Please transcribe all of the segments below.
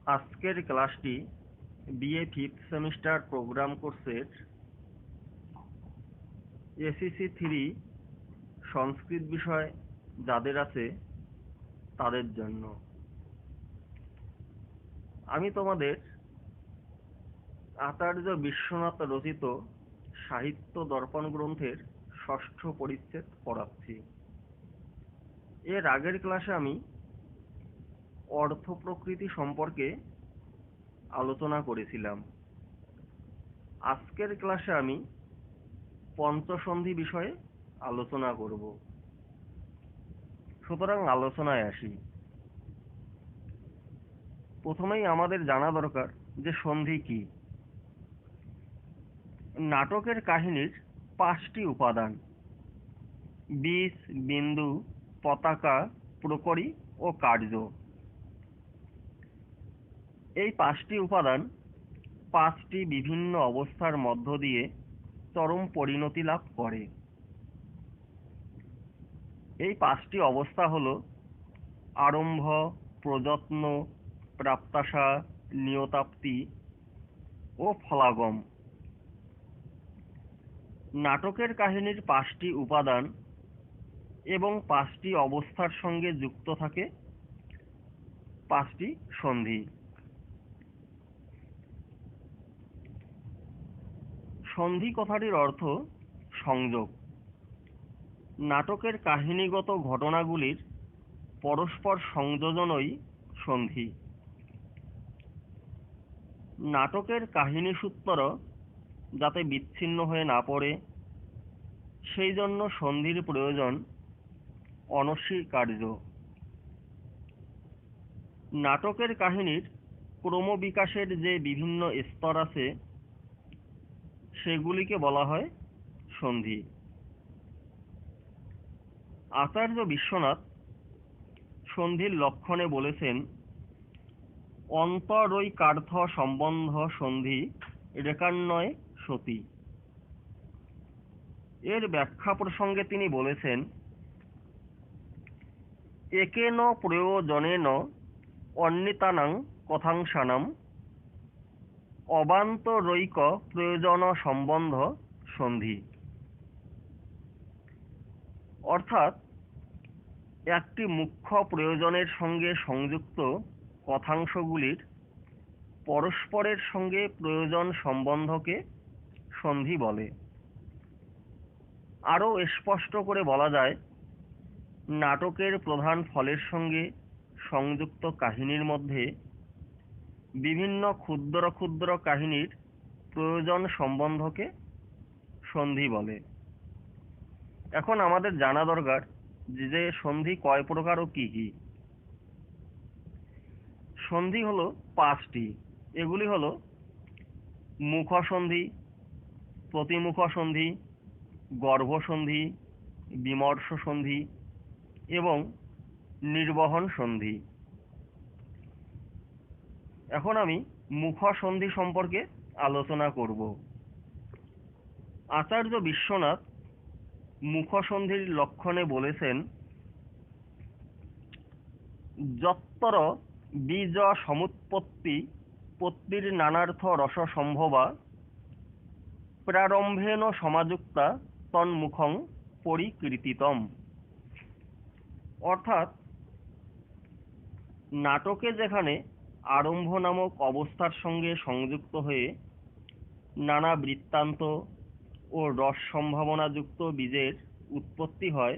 আজকের ক্লাসটি BA fifth semester programme কোর্সের এসিসি 3 সংস্কৃত বিষয় যাদের আছে তাদের জন্য। আমি তোমাদের আচার্য বিশ্বনাথ রচিত সাহিত্য দর্পণ গ্রন্থের ষষ্ঠ পরিচ্ছেদ পড়াচ্ছি। এর আগের ক্লাসে আমি অর্থ প্রকৃতি সম্পর্কে আলোচনা করেছিলাম। আজকের ক্লাসে আমি পঞ্চসন্ধি বিষয়ে আলোচনা করব। সুতরাং আলোচনায় আসি। প্রথমেই আমাদের জানা দরকার যে সন্ধি কি। নাটকের কাহিনীর 5টি উপাদান: বীজ, বিন্দু, পতাকা, প্রকরী ও কার্য। এই 5টি উপাদান 5টি বিভিন্ন অবস্থার মধ্য দিয়ে চরম পরিণতি লাভ করে। এই 5টি অবস্থা হল আরম্ভ, প্রযত্ন, প্রাপ্তাশা, নিয়তাপ্তি ও ফলাগম। নাটকের কাহিনীর 5টি উপাদান এবং 5টি অবস্থার সঙ্গে যুক্ত থাকে 5টি সন্ধি। সন্ধি কথাটির অর্থ সংযোগ। নাটকের কাহিনীগত ঘটনাগুলির পরস্পর সংযোজনই সন্ধি। নাটকের কাহিনীসূত্র যাতে বিচ্ছিন্ন হয়ে না পড়ে সেই জন্য সন্ধির প্রয়োজন অনস্বীকার্য। নাটকের কাহিনীর ক্রমবিকাশের যে বিভিন্ন স্তর আছে সেগুলিকে বলা হয় সন্ধি। আচার্য বিশ্বনাথ সন্ধির লক্ষণে বলেছেন, অন্তরৈকার্থ সম্বন্ধ সন্ধি রেকান্বয়ে সতি। এর ব্যাখ্যা প্রসঙ্গে তিনি বলেছেন, একেন প্রয়োজনেন অন্বিতানাং কথাংশানাম অবান্তরৈক প্রয়োজন সম্বন্ধ সন্ধি। অর্থাৎ একটি মুখ্য প্রয়োজনের সঙ্গে সংযুক্ত কথাংশগুলির পরস্পরের সঙ্গে প্রয়োজন সম্বন্ধকে সন্ধি বলে। আরও স্পষ্ট করে বলা যায়, নাটকের প্রধান ফলের সঙ্গে সংযুক্ত কাহিনীর মধ্যে বিভিন্ন ক্ষুদ্র ক্ষুদ্র কাহিনীর প্রয়োজন সম্বন্ধকে সন্ধি বলে। এখন আমাদের জানা দরকার যে সন্ধি কয় প্রকার ও কি কি। সন্ধি হলো 5টি। এগুলি হলো মুখ সন্ধি, প্রতিমুখ সন্ধি, গর্ভ সন্ধি, বিমর্ষ সন্ধি এবং নির্বহন সন্ধি। এখন আমি মুখ সন্ধি সম্পর্কে আলোচনা করব। আচার্য বিশ্বনাথ মুখ সন্ধির লক্ষণে বলেছেন, যত্তর বীজ সমুৎপত্তি পত্তির নানার্থ রস সম্ভবা প্রারম্ভেন সমাযুক্তা তন্মুখং পরিকীর্তিতম। অর্থাৎ নাটকে যেখানে আরম্ভ নামক অবস্থার সঙ্গে সংযুক্ত হয়ে নানা বৃত্তান্ত ও রস সম্ভাবনাযুক্ত বীজের উৎপত্তি হয়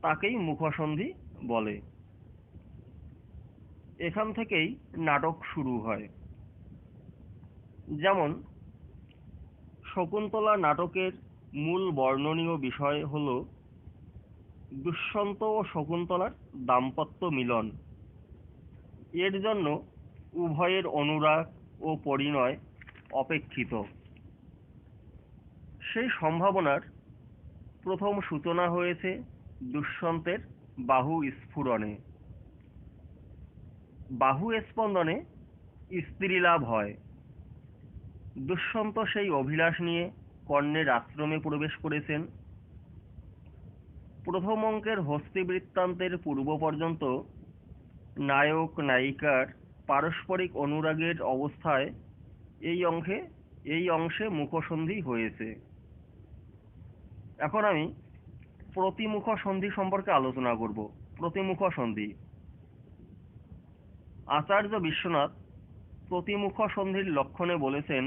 তাকেই মুখসন্ধি বলে। এখান থেকেই নাটক শুরু হয়। যেমন শকুন্তলা নাটকের মূল বর্ণনীয় বিষয় হল দুষ্যন্ত ও শকুন্তলার দাম্পত্য মিলন। এর জন্য উভয়ের অনুরাগ ও পরিণয় অপেক্ষিত। সেই সম্ভাবনার প্রথম সূচনা হয়েছে দুষ্যন্তের বাহু স্ফুরণে। বাহু স্পন্দনে স্ত্রী লাভ হয়। দুষ্যন্ত সেই অভিলাষ নিয়ে কর্ণের আশ্রমে প্রবেশ করেছেন। প্রথম অঙ্কের হস্তি বৃত্তান্তের পূর্ব পর্যন্ত নায়ক নায়িকার পারস্পরিক অনুরাগের অবস্থায় এই অংশে মুখসন্ধি হয়েছে। এখন আমি প্রতিমুখ সন্ধি সম্পর্কে আলোচনা করব। প্রতিমুখ সন্ধি। আচার্য বিশ্বনাথ প্রতিমুখ সন্ধির লক্ষণে বলেছেন,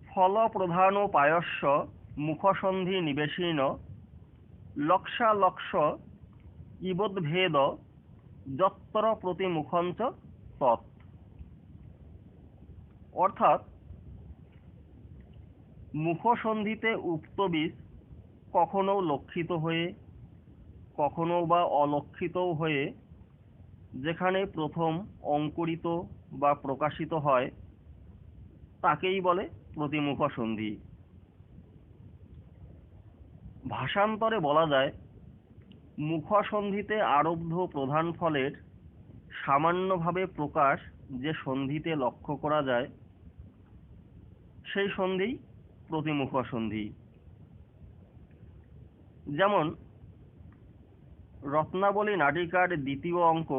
ফল প্রধান পায়স্য মুখসন্ধি নিবেশিন লক্ষালক্ষ ইবোধভেদ যত্র প্রতিমুখঞ্চ তৎ। অর্থাৎ মুখসন্ধিতে উক্ত বীজ কখনো লক্ষিত হয়ে কখনো বা অলক্ষিতও হয়ে যেখানে প্রথম অঙ্কুরিত বা প্রকাশিত হয় তাকেই বলে প্রতিমুখ সন্ধি। ভাষান্তরে বলা যায়, মুখসন্ধিতে আরব্ধ প্রধান ফলের সামান্যভাবে প্রকাশ যে সন্ধিতে লক্ষ্য করা যায় সেই সন্ধিই প্রতিমুখ সন্ধি। যেমন রত্নাবলী নাটিকার দ্বিতীয় অঙ্ক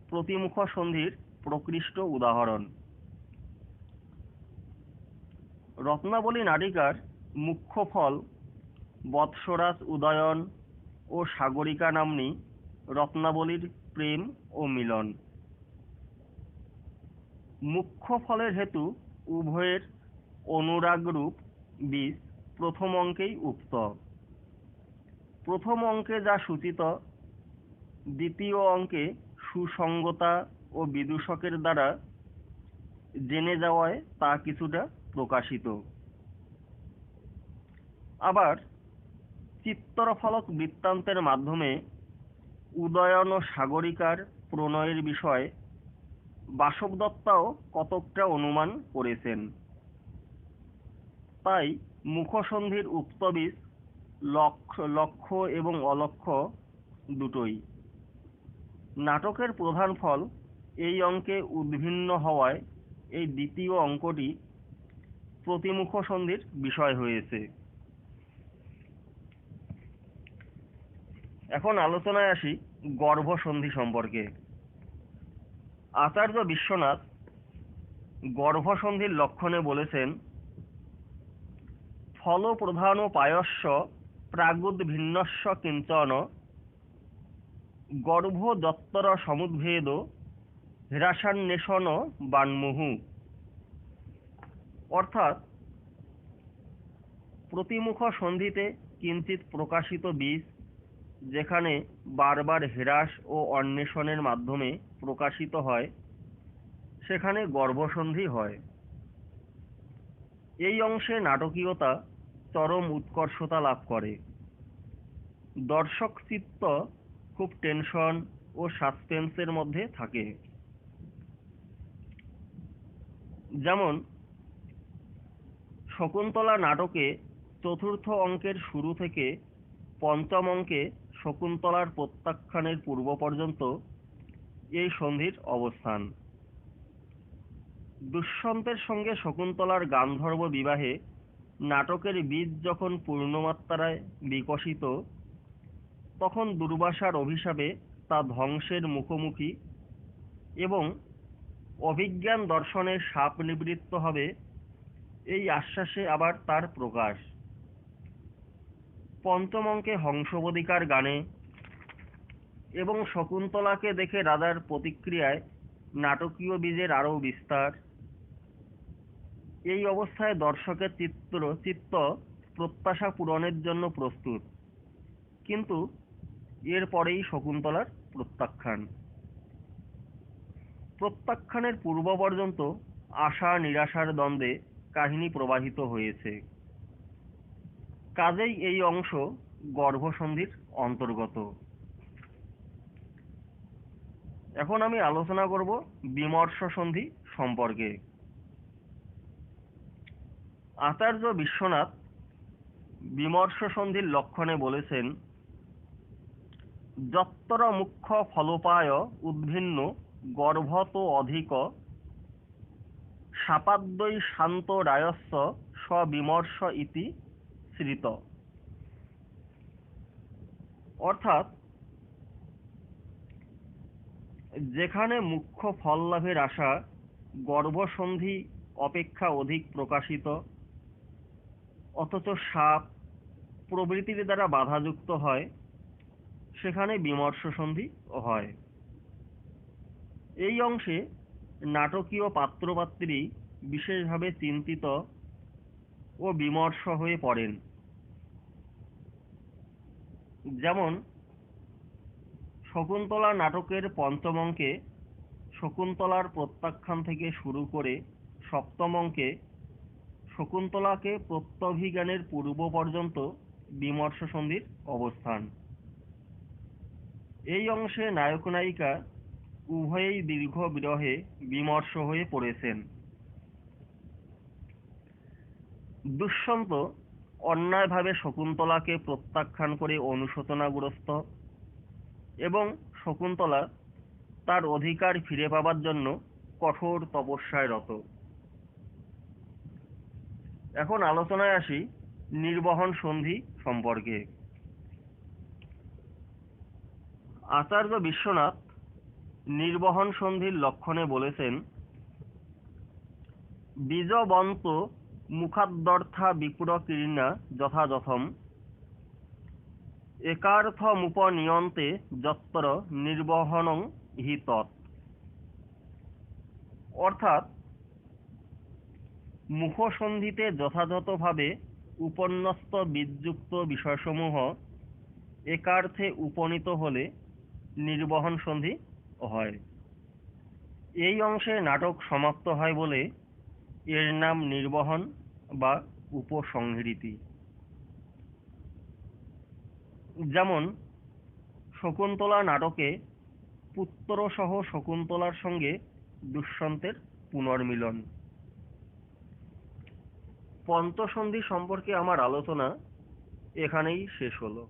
প্রতিমুখ সন্ধির প্রকৃষ্ট উদাহরণ। রত্নাবলী নাটিকার মুখ্য ফল বৎসরাজ উদয়ন ও সাগরিকা নাম্নী রত্নাবলীর প্রেম ও মিলন। মুখ্য ফলের হেতু উভয়ের অনুরাগরূপ বীজ প্রথম অঙ্কেই উক্ত। প্রথম অঙ্কে যা সূচিত, দ্বিতীয় অঙ্কে সুসঙ্গতা ও বিদূষকের দ্বারা জেনে যাওয়ায় তা কিছুটা প্রকাশিত। আবার চিত্তরফলক বৃত্তান্তের মাধ্যমে উদয়ন ও সাগরিকার প্রণয়ের বিষয়ে বাসবদত্তাও কতকটা অনুমান করেছেন। তাই মুখসন্ধির উক্ত বীজ লক্ষ্য এবং অলক্ষ্য দুটোই। নাটকের প্রধান ফল এই অঙ্কে উদ্ভিন্ন হওয়ায় এই দ্বিতীয় অঙ্কটি প্রতিমুখ সন্ধির বিষয় হয়েছে। এখন আলোচনায় আসি গর্ভসন্ধি সম্পর্কে। আচার্য বিশ্বনাথ গর্ভসন্ধির লক্ষণে বলেছেন, ফল প্রধান পায়স্য প্রাগুদ্ভিন্নস্য কিঞ্চন গর্ভ যত্তর সমুদ্ভেদ হ্রাসান্বেষণ বান্মুহু। অর্থাৎ প্রতিমুখ সন্ধিতে কিঞ্চিত প্রকাশিত বীজ যেখানে বারবার হ্রাস ও অন্বেষণের মাধ্যমে প্রকাশিত হয় সেখানে গর্ভসন্ধি হয়। এই অংশে নাটকীয়তা চরম উৎকর্ষতা লাভ করে। দর্শক চিত্ত খুব টেনশন ও সাসপেন্সের মধ্যে থাকে। যেমন শকুন্তলা নাটকে চতুর্থ অঙ্কের শুরু থেকে পঞ্চম অঙ্কে শকুন্তলার প্রত্যাখ্যানের পূর্ব পর্যন্ত এই সন্ধির অবস্থান। দুষ্যন্তের সঙ্গে শকুন্তলার গান্ধর্ব বিবাহে নাটকের বীজ যখন পূর্ণমাত্রায় বিকশিত তখন দুর্বাসার অভিশাপে তা ধ্বংসের মুখোমুখি এবং অভিজ্ঞান দর্শনের শাপ নিবৃত্ত হবে এই আশ্বাসে আবার তার প্রকাশ। পঞ্চম অঙ্কে হংসবদিকার গানে এবং শকুন্তলাকে দেখে রাজার প্রতিক্রিয়ায় নাটকীয় বীজের আরও বিস্তার। এই অবস্থায় দর্শকের চিত্ত প্রত্যাশা পূরণের জন্য প্রস্তুত, কিন্তু এর পরেই শকুন্তলার প্রত্যাখ্যানের পূর্ব পর্যন্ত আশা নিরাশার দ্বন্দ্বে কাহিনী প্রবাহিত হয়েছে। কাজেই এই অংশ গর্ভসন্ধির অন্তর্গত। এখন আমি আলোচনা করব বিমর্ষ সন্ধি সম্পর্কে। আচার্য বিশ্বনাথ বিমর্ষ সন্ধির লক্ষণে বলেছেন, যত্তর মুখ্য ফলোপায় উদ্ভিন্ন গর্ভত অধিক সাপাদ্বৈ শান্ত রায়স্য স্ববিমর্ষ ইতি শ্রিত। অর্থাৎ যেখানে মুখ্য ফল লাভের আশা গর্ভসন্ধি অপেক্ষা অধিক প্রকাশিত, অথচ সাপ প্রভৃতির দ্বারা বাধাযুক্ত হয়, সেখানে বিমর্ষ সন্ধি হয়। এই অংশে নাটকীয় পাত্রপাত্রী বিশেষভাবে চিন্তিত ও বিমর্ষ হয়ে পড়েন। যেমন শকুন্তলা নাটকের পঞ্চম অঙ্কে শকুন্তলার প্রত্যাখ্যান থেকে শুরু করে সপ্তম অঙ্কে শকুন্তলাকে প্রত্যভিজ্ঞানের পূর্ব পর্যন্ত বিমর্ষ সন্ধির অবস্থান। এই অংশে নায়ক নায়িকা উভয়েই দীর্ঘ বিরহে বিমর্ষ হয়ে পড়েছেন। দুষ্যন্ত অন্যায়ভাবে শকুন্তলাকে প্রত্যাখ্যান করে অনুশোচনাগ্রস্ত এবং শকুন্তলা তার অধিকার ফিরে পাবার জন্য কঠোর তপস্যায় রত। এখন আলোচনায় আসি নির্বহন সন্ধি সম্পর্কে। আচার্য বিশ্বনাথ নির্বহন সন্ধির লক্ষণে বলেছেন, বীজবন্ত মুখাদ্যর্থা বিপুরকীর্ণা যথাযথম একার্থমুপনীয়ন্তে যত্র নির্বহনং হি তৎ। অর্থাৎ মুখসন্ধিতে যথাযথভাবে উপন্যস্ত বীজযুক্ত বিষয়সমূহ একার্থে উপনীত হলে নির্বহন সন্ধি হয়। এই অংশে নাটক সমাপ্ত হয় বলে এর নাম নির্বহন বা উপসংহৃতি। যেমন শকুন্তলা নাটকে পুত্রসহ শকুন্তলার সঙ্গে দুষ্যন্তের পুনর্মিলন। পঞ্চসন্ধি সম্পর্কে আমার আলোচনা এখানেই শেষ হলো।